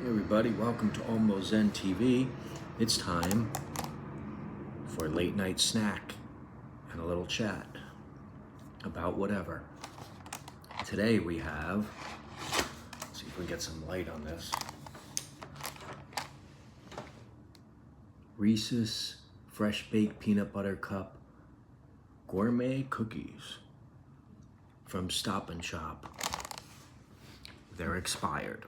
Hey everybody, welcome to Almost Zen TV. It's time for a late night snack and a little chat about whatever. Today we have, let's see if we can get some light on this, Reese's Fresh Baked Peanut Butter Cup Gourmet Cookies from Stop and Shop. They're expired.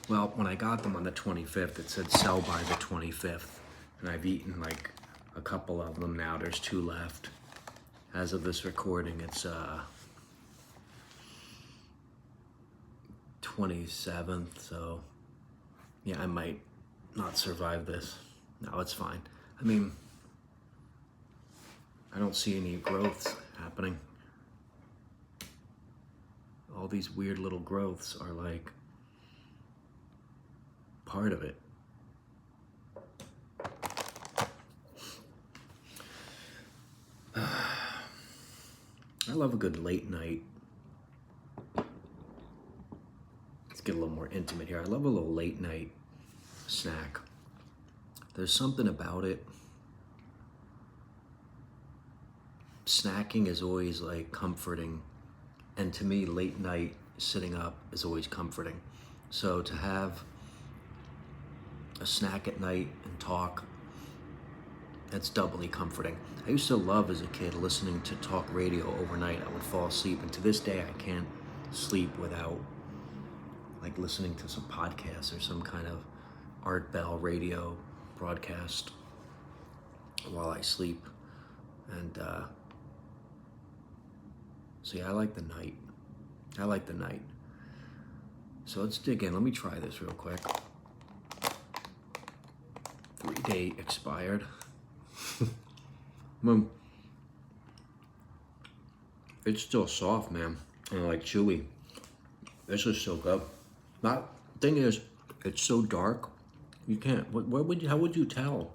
Well, when I got them on the 25th, it said sell by the 25th. And I've eaten like a couple of them now. There's 2 left. As of this recording, it's 27th. So yeah, I might not survive this. No, it's fine. I mean, I don't see any growths happening. All these weird little growths are like part of it. I love a good late night. Let's get a little more intimate here. I love a little late night snack. There's something about it. Snacking is always like comforting. And to me, late night sitting up is always comforting. So to have a snack at night and talk, that's doubly comforting. I used to love as a kid listening to talk radio overnight. I would fall asleep, and to this day I can't sleep without like listening to some podcast or some kind of Art Bell radio broadcast while I sleep. And so yeah, I like the night. I like the night. So let's dig in. Let me try this real quick. 3-day expired. It's still soft, man, and like chewy. This is so good. That thing is, it's so dark. You can't. How would you tell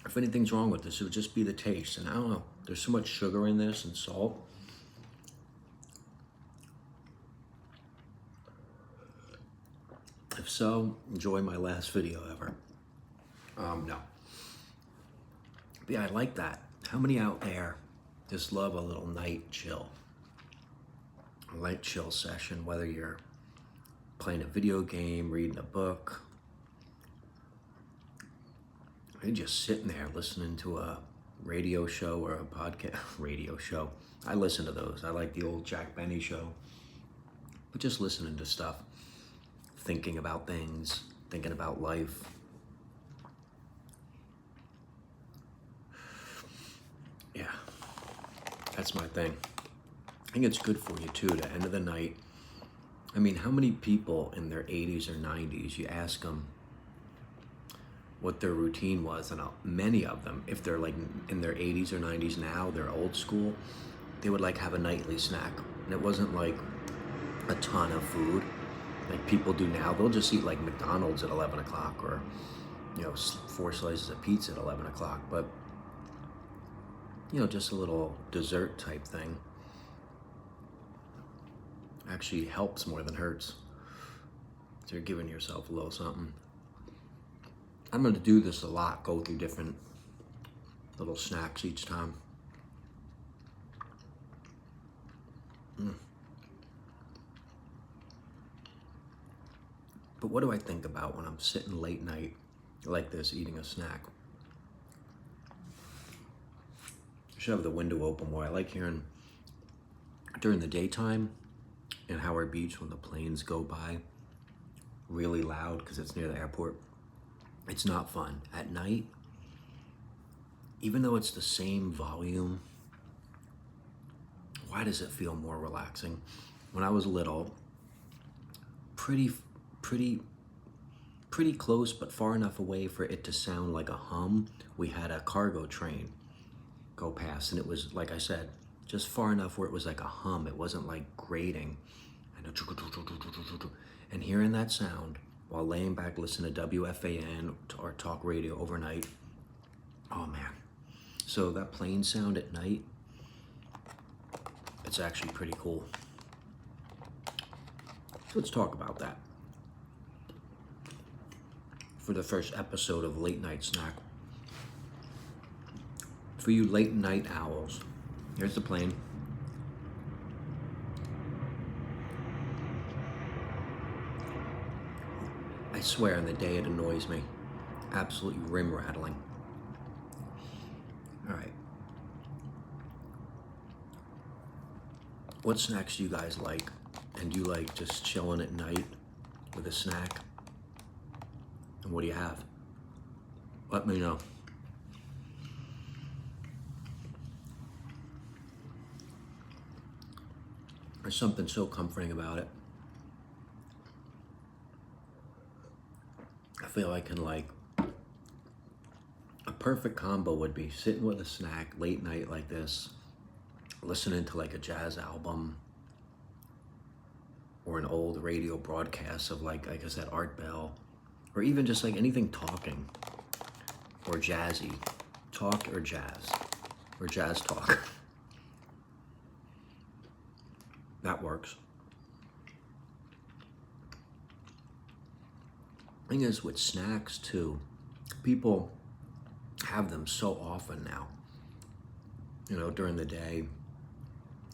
if anything's wrong with this? It would just be the taste, and I don't know. There's so much sugar in this and salt. If so, enjoy my last video ever. No. But yeah, I like that. How many out there just love a little night chill? A light chill session, whether you're playing a video game, reading a book, or just sitting there listening to a radio show or a podcast. Radio show. I listen to those. I like the old Jack Benny show. But just listening to stuff, thinking about things, thinking about life. Yeah, that's my thing. I think it's good for you too, the end of the night. I mean, how many people in their 80s or 90s, you ask them what their routine was, and many of them, if they're like in their 80s or 90s now, they're old school, they would like have a nightly snack. And it wasn't like a ton of food like people do now. They'll just eat like McDonald's at 11 o'clock or, 4 slices of pizza at 11 o'clock. But just a little dessert type thing actually helps more than hurts. So you're giving yourself a little something. I'm going to do this a lot, go through different little snacks each time. But what do I think about when I'm sitting late night like this, eating a snack? I should have the window open more. I like hearing during the daytime in Howard Beach when the planes go by really loud because it's near the airport. It's not fun. At night, even though it's the same volume, why does it feel more relaxing? When I was little, pretty close, but far enough away for it to sound like a hum, we had a cargo train go past, and it was, like I said, just far enough where it was like a hum. It wasn't like grating. And hearing that sound while laying back listening to WFAN or talk radio overnight, oh man. So that plane sound at night, it's actually pretty cool. So let's talk about that. for the first episode of Late Night Snack. For you late night owls, here's the plane. I swear on the day it annoys me. Absolutely rim rattling. All right. What snacks do you guys like? And do you like just chilling at night with a snack? And what do you have? Let me know. There's something so comforting about it. I feel like a perfect combo would be sitting with a snack late night like this, listening to like a jazz album or an old radio broadcast of like I said, Art Bell, or even just like anything talking or jazzy, talk or jazz talk. That works. Thing is with snacks too, people have them so often now. You know, during the day,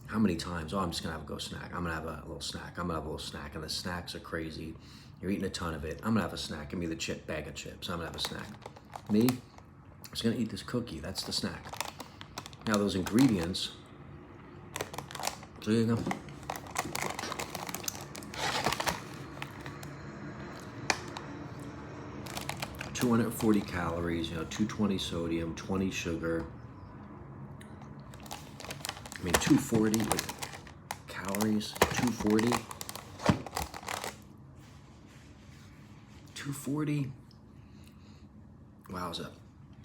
how many times, oh, I'm just gonna have a snack. I'm gonna have a little snack. I'm gonna have a little snack. And the snacks are crazy. You're eating a ton of it. I'm gonna have a snack. Give me the bag of chips. I'm gonna have a snack. Me, I'm just gonna eat this cookie. That's the snack. Now those ingredients, so you go. 240 calories, 220 sodium, 20 sugar. I mean, 240 with calories, 240. 240. Wowza.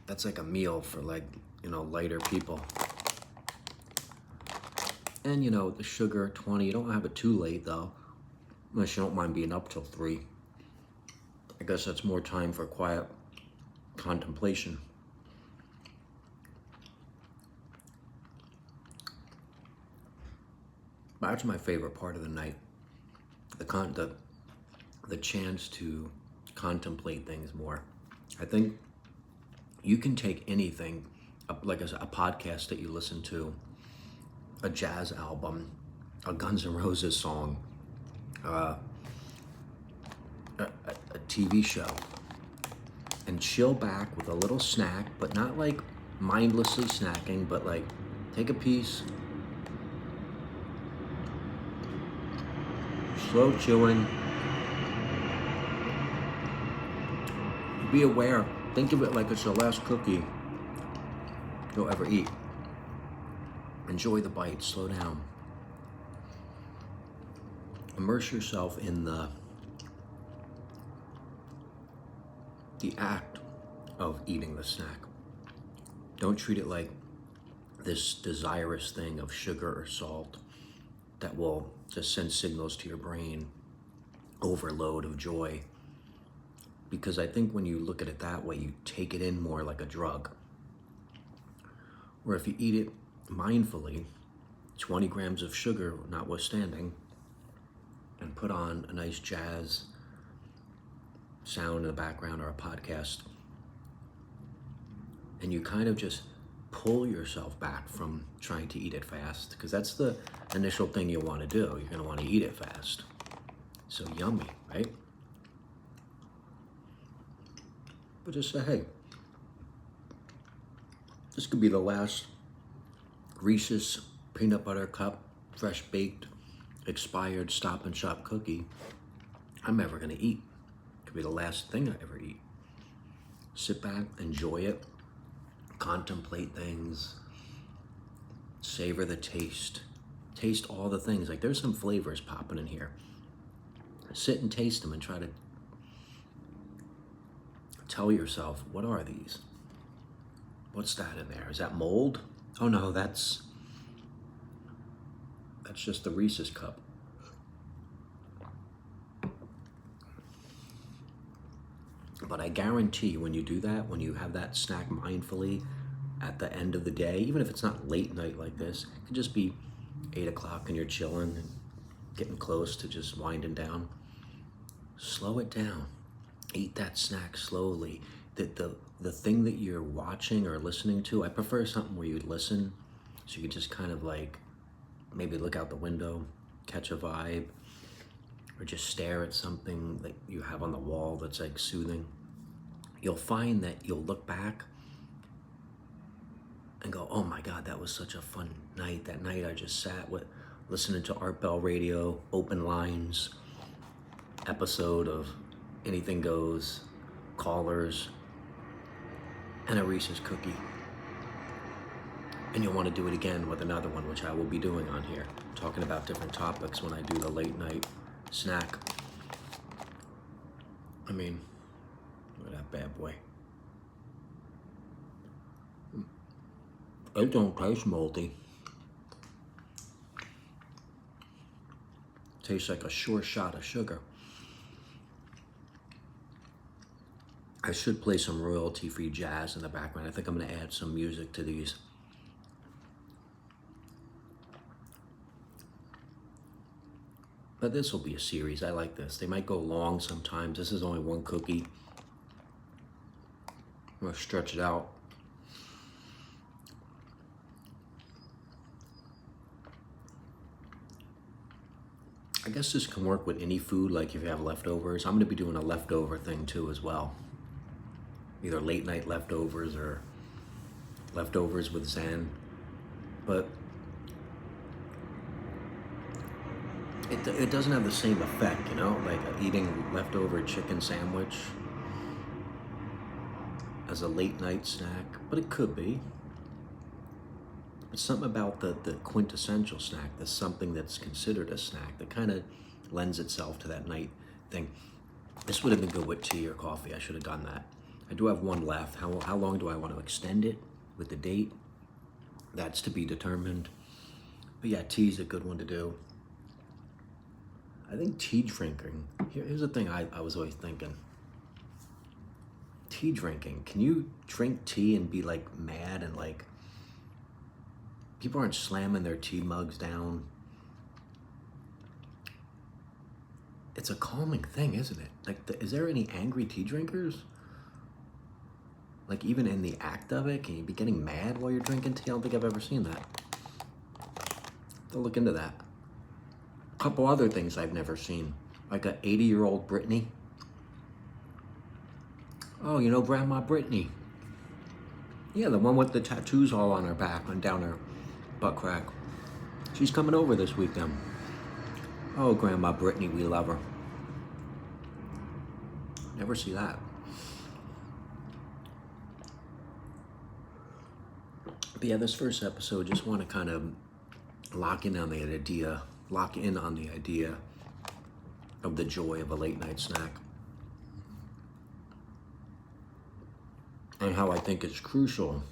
That's like a meal for lighter people. And the sugar, 20. You don't have it too late though, unless you don't mind being up till 3. I guess that's more time for quiet contemplation. That's my favorite part of the night. The chance to contemplate things more. I think you can take anything, like a podcast that you listen to, a jazz album, a Guns N' Roses song, a TV show, and chill back with a little snack, but not like mindlessly snacking, but like take a piece, slow chewing, be aware, think of it like it's the last cookie you'll ever eat. Enjoy the bite, slow down. Immerse yourself in the act of eating the snack. Don't treat it like this desirous thing of sugar or salt that will just send signals to your brain, overload of joy. Because I think when you look at it that way, you take it in more like a drug. Or if you eat it mindfully, 20 grams of sugar notwithstanding, and put on a nice jazz sound in the background or a podcast, and you kind of just pull yourself back from trying to eat it fast, because that's the initial thing you want to do. You're going to want to eat it fast. So yummy, right? But just say, hey, this could be the last Reese's peanut butter cup, fresh baked, expired Stop and Shop cookie I'm ever going to eat. Be the last thing I ever eat. Sit back, enjoy it, contemplate things, savor the taste all the things. Like there's some flavors popping in here. Sit and taste them and try to tell yourself, what are these? What's that in there? Is that mold? Oh no, that's just the Reese's cup. But I guarantee when you do that, when you have that snack mindfully at the end of the day, even if it's not late night like this, it could just be 8 o'clock and you're chilling and getting close to just winding down. Slow it down. Eat that snack slowly. The thing that you're watching or listening to, I prefer something where you listen, so you can just kind of like maybe look out the window, catch a vibe, or just stare at something that you have on the wall that's like soothing. You'll find that you'll look back and go, oh my God, that was such a fun night. That night I just sat with listening to Art Bell Radio, Open Lines, episode of Anything Goes, Callers, and a Reese's cookie. And you'll want to do it again with another one, which I will be doing on here, talking about different topics when I do the late night snack. I mean, look at that bad boy. It don't taste moldy. Tastes like a sure shot of sugar. I should play some royalty-free jazz in the background. I think I'm gonna add some music to these. But this will be a series. I like this. They might go long sometimes. This is only one cookie. I'm gonna stretch it out. I guess this can work with any food, like if you have leftovers. I'm gonna be doing a leftover thing too as well. Either late night leftovers or leftovers with Zen. But it doesn't have the same effect, you know, like eating leftover chicken sandwich as a late night snack, but it could be. It's something about the quintessential snack, that's something that's considered a snack, that kind of lends itself to that night thing. This would have been good with tea or coffee. I should have done that. I do have one left. How long do I want to extend it with the date? That's to be determined. But yeah, tea's a good one to do. I think tea drinking, here's the thing I was always thinking. Tea drinking, can you drink tea and be like mad and like, people aren't slamming their tea mugs down. It's a calming thing, isn't it? Like, is there any angry tea drinkers? Like, even in the act of it, can you be getting mad while you're drinking tea? I don't think I've ever seen that. I'll look into that. A couple other things I've never seen. Like a 80-year-old Brittany. Oh, you know Grandma Brittany? Yeah, the one with the tattoos all on her back and down her butt crack. She's coming over this weekend. Oh, Grandma Brittany, we love her. Never see that. But yeah, this first episode, just want to kind of lock in on the idea of the joy of a late night snack. And how I think it's crucial,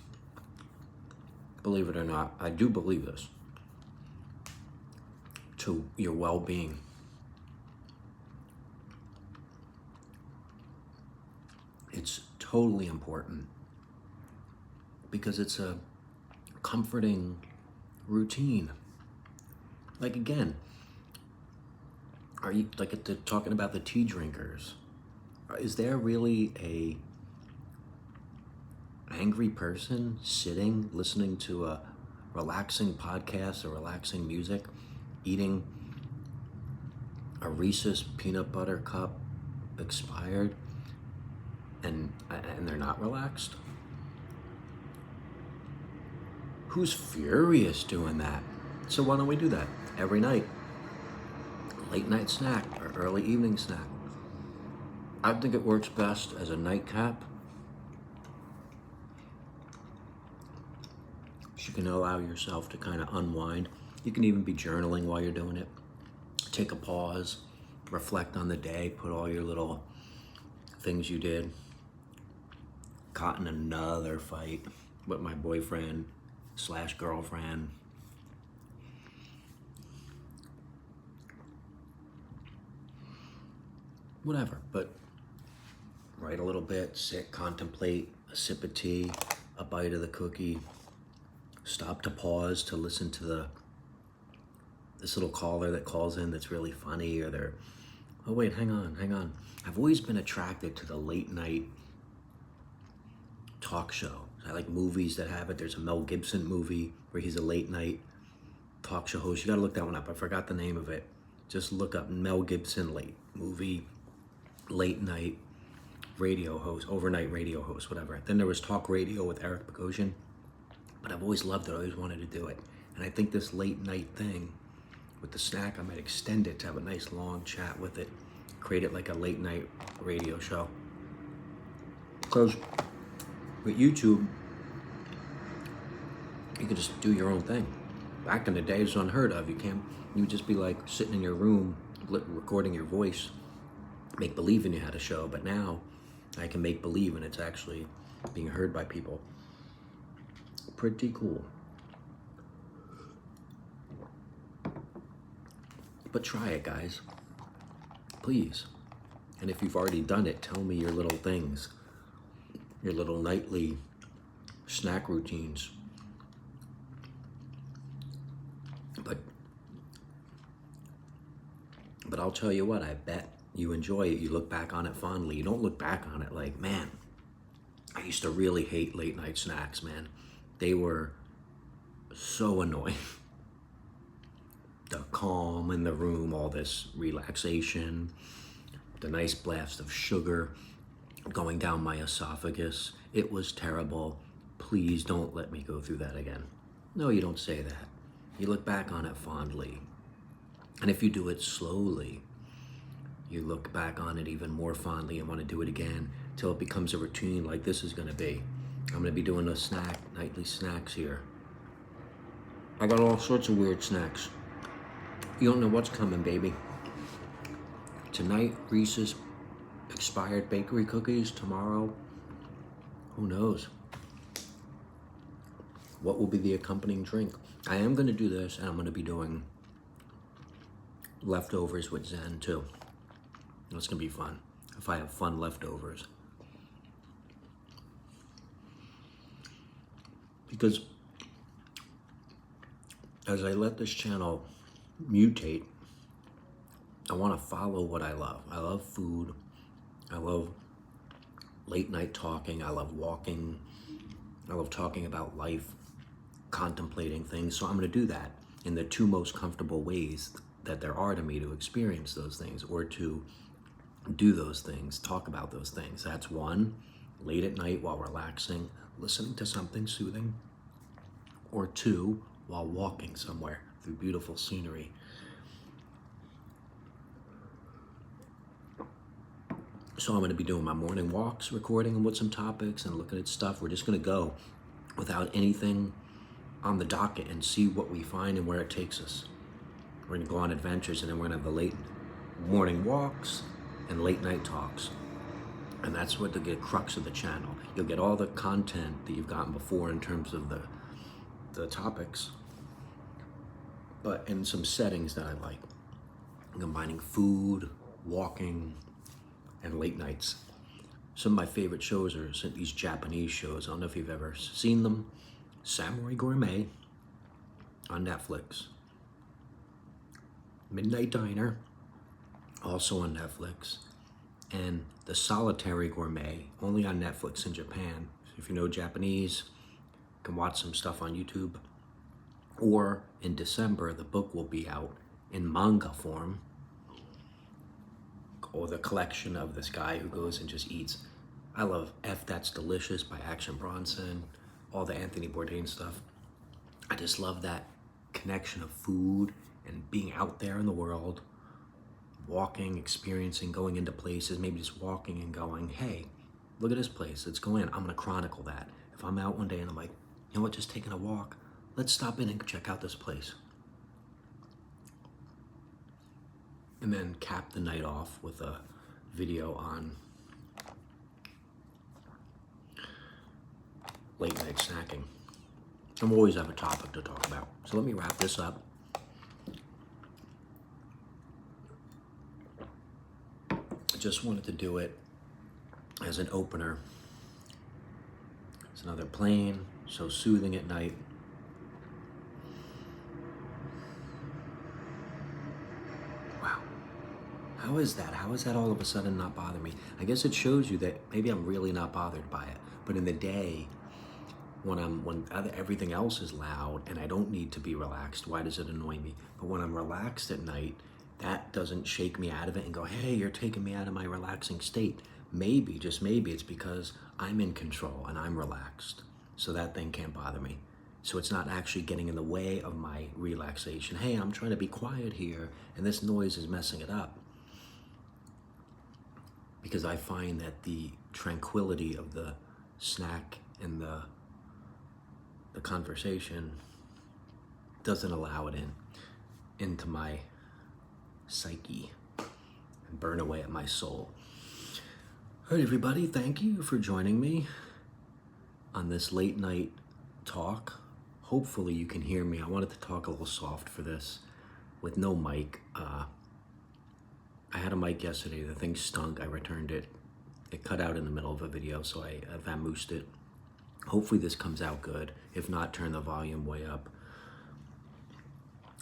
believe it or not, I do believe this, to your well-being. It's totally important because it's a comforting routine. Like, again, are you like talking about the tea drinkers? Is there really a angry person sitting listening to a relaxing podcast or relaxing music, eating a Reese's peanut butter cup expired, and they're not relaxed? Who's furious doing that? So why don't we do that every night? Late night snack or early evening snack. I think it works best as a nightcap. You can allow yourself to kind of unwind. You can even be journaling while you're doing it. Take a pause, reflect on the day, put all your little things you did. Caught in another fight with my boyfriend / girlfriend. Whatever, but write a little bit, sit, contemplate, a sip of tea, a bite of the cookie. Stop to pause to listen to this little caller that calls in that's really funny, or Oh wait, hang on. I've always been attracted to the late night talk show. I like movies that have it. There's a Mel Gibson movie where he's a late night talk show host. You gotta look that one up. I forgot the name of it. Just look up Mel Gibson late night radio host, overnight radio host, whatever. Then there was talk radio with Eric Bogosian. But I've always loved it. I always wanted to do it. And I think this late night thing with the snack, I might extend it to have a nice long chat with it. Create it like a late night radio show. Because with YouTube, you can just do your own thing. Back in the day, it's unheard of. You would just be like sitting in your room, recording your voice, make believe you had a show. But now I can make believe and it's actually being heard by people. Pretty cool. But try it, guys. Please. And if you've already done it, tell me your little things. Your little nightly snack routines. But I'll tell you what, I bet you enjoy it. You look back on it fondly. You don't look back on it like, man, I used to really hate late night snacks, man. They were so annoying. The calm in the room, all this relaxation, the nice blast of sugar going down my esophagus. It was terrible. Please don't let me go through that again. No, you don't say that. You look back on it fondly. And if you do it slowly, you look back on it even more fondly and want to do it again till it becomes a routine like this is going to be. I'm going to be doing nightly snacks here. I got all sorts of weird snacks. You don't know what's coming, baby. Tonight, Reese's expired bakery cookies. Tomorrow, who knows? What will be the accompanying drink? I am going to do this, and I'm going to be doing leftovers with Zen too. It's going to be fun. If I have fun leftovers. Because as I let this channel mutate, I want to follow what I love. I love food. I love late night talking. I love walking. I love talking about life, contemplating things. So I'm going to do that in the two most comfortable ways that there are to me to experience those things or to do those things, talk about those things. That's one, late at night while relaxing, listening to something soothing, or two, while walking somewhere through beautiful scenery. So I'm going to be doing my morning walks, recording them with some topics and looking at stuff. We're just going to go without anything on the docket and see what we find and where it takes us. We're going to go on adventures, and then we're going to have the late morning walks and late night talks. And that's what the crux of the channel. You'll get all the content that you've gotten before in terms of the topics, but in some settings that I like. Combining food, walking, and late nights. Some of my favorite shows are these Japanese shows. I don't know if you've ever seen them. Samurai Gourmet on Netflix. Midnight Diner, also on Netflix. And The Solitary Gourmet, only on Netflix in Japan. So if you know Japanese, you can watch some stuff on YouTube. Or in December, the book will be out in manga form, or the collection of this guy who goes and just eats. I love F That's Delicious by Action Bronson, all the Anthony Bourdain stuff. I just love that connection of food and being out there in the world, walking, experiencing, going into places, maybe just walking and going, hey, look at this place, let's go in. I'm gonna chronicle that. If I'm out one day and I'm like, you know what, just taking a walk, let's stop in and check out this place. And then cap the night off with a video on late night snacking. I'm always have a topic to talk about. So let me wrap this up. I just wanted to do it as an opener. It's another plane, so soothing at night. Wow. How How is that? How is that all of a sudden not bothering me? I guess it shows you that maybe I'm really not bothered by it. But in the day, when everything else is loud and I don't need to be relaxed, why does it annoy me? But when I'm relaxed at night, that doesn't shake me out of it and go, hey, you're taking me out of my relaxing state. Maybe, just maybe, it's because I'm in control and I'm relaxed. So that thing can't bother me. So it's not actually getting in the way of my relaxation. Hey, I'm trying to be quiet here and this noise is messing it up. Because I find that the tranquility of the snack and the conversation doesn't allow it into my psyche and burn away at my soul. All right, everybody, thank you for joining me on this late night talk. Hopefully you can hear me. I wanted to talk a little soft for this with no mic. I had a mic yesterday. The thing stunk. I returned it. It cut out in the middle of a video, so I vamoosed it. Hopefully this comes out good. If not, turn the volume way up.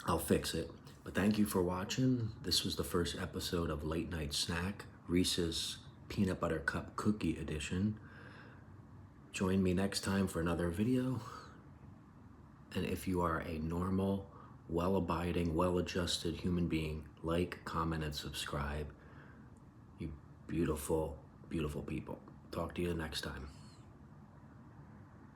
I'll fix it. But thank you for watching. This was the first episode of Late Night Snack, Reese's Peanut Butter Cup Cookie Edition. Join me next time for another video. And if you are a normal, well-abiding, well-adjusted human being, like, comment, and subscribe. You beautiful, beautiful people. Talk to you next time.